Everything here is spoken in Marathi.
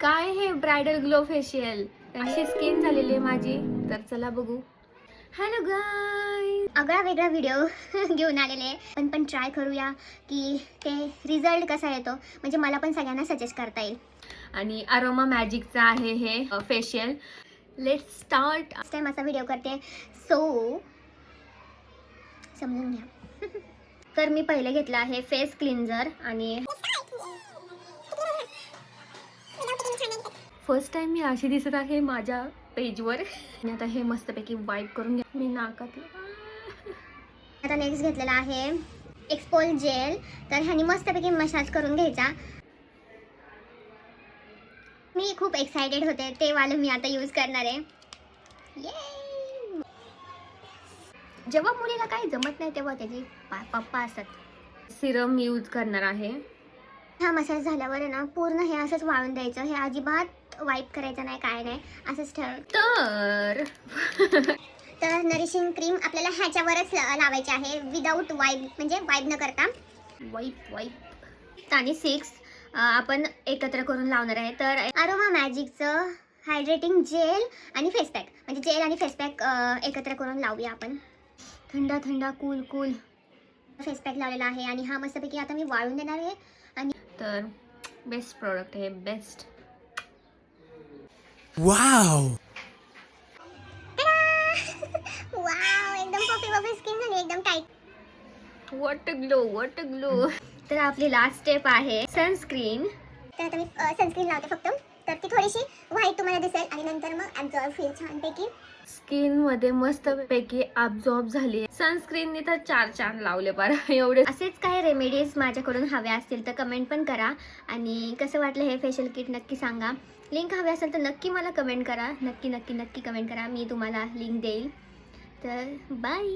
काय हे ब्रायडल ग्लो फेशियल, अशी स्किन झालेली आहे माझी. तर चला बघू. हॅलो गाईज, आगळा वेगळा व्हिडिओ घेऊन आलेले आहे. पण ट्राय करूया की ते रिझल्ट कसा येतो, म्हणजे मला पण सगळ्यांना सजेस्ट करता येईल. आणि अरोमा मॅजिकचा आहे हे facial. Let's start. First time असा व्हिडिओ करते, सो समजून घ्या. तर मी पहिले घेतलं आहे फेस क्लिन्झर आणि फर्स्ट टाइम मी अशी दिसत आहे माझ्या पेजवर. आणि आता हे मस्तपैकी वाईप करून घ्या मी नाकातलं. आता नेक्स्ट घेतलेला आहे एक्सपोल जेल. तर ह्यानी मस्तपैकी मसाज करून घ्यायचा. मी खूप एक्सायटेड होते, ते वालं मी आता यूज करणार आहे. जेव्हा मुलीला काही जमत नाही तेव्हा त्याची पप्पा असतात. सिरम यूज करणार आहे. हा मसाज झाल्यावर आहे ना, पूर्ण हे असंच वाळून द्यायचं. हे अजिबात वाईप करायचं नाही, काय नाही, असंच ठेव. तर नरिशिंग क्रीम आपल्याला ह्याच्यावरच लावायची आहे, विदाऊट वाईप, म्हणजे वाईप न करता. वाईप आणि 6 आपण एकत्र करून लावणार आहे. तर अरोमा मॅजिकचं हायड्रेटिंग जेल आणि फेस पॅक, म्हणजे जेल आणि फेस पॅक एकत्र करून लावूया आपण. थंडा थंडा कूल कूल फेस पॅक लावलेला आहे आणि हा मस्तपैकी आता मी वाळून देणार आहे. आणि तर बेस्ट प्रोडक्ट आहे, बेस्ट. वाव, वाव, एकदम पॉपी स्किन झाली, एकदम tight. What glow, what glow. तर आपली लास्ट स्टेप आहे सनस्क्रीन. तर आता मी सनस्क्रीन लावते फक्त, तर ती थोडीशी व्हाईट तुम्हाला दिसेल आणि नंतर मग ॲब्झॉर्ब फील छानपैकी. स्किन मध्ये मस्त पैकी अब्झॉर्ब झाली. सनस्क्रीनने तर 4 लावले पार एवढे. असेच काही रेमेडीज माझ्याकडून हव्या असतील तर कमेंट पण करा. आणि कसं वाटलं हे फेशियल किट नक्की सांगा. लिंक हवी असेल तर नक्की मला कमेंट करा. नक्की कमेंट करा, मी तुम्हाला लिंक देईल. तर बाय.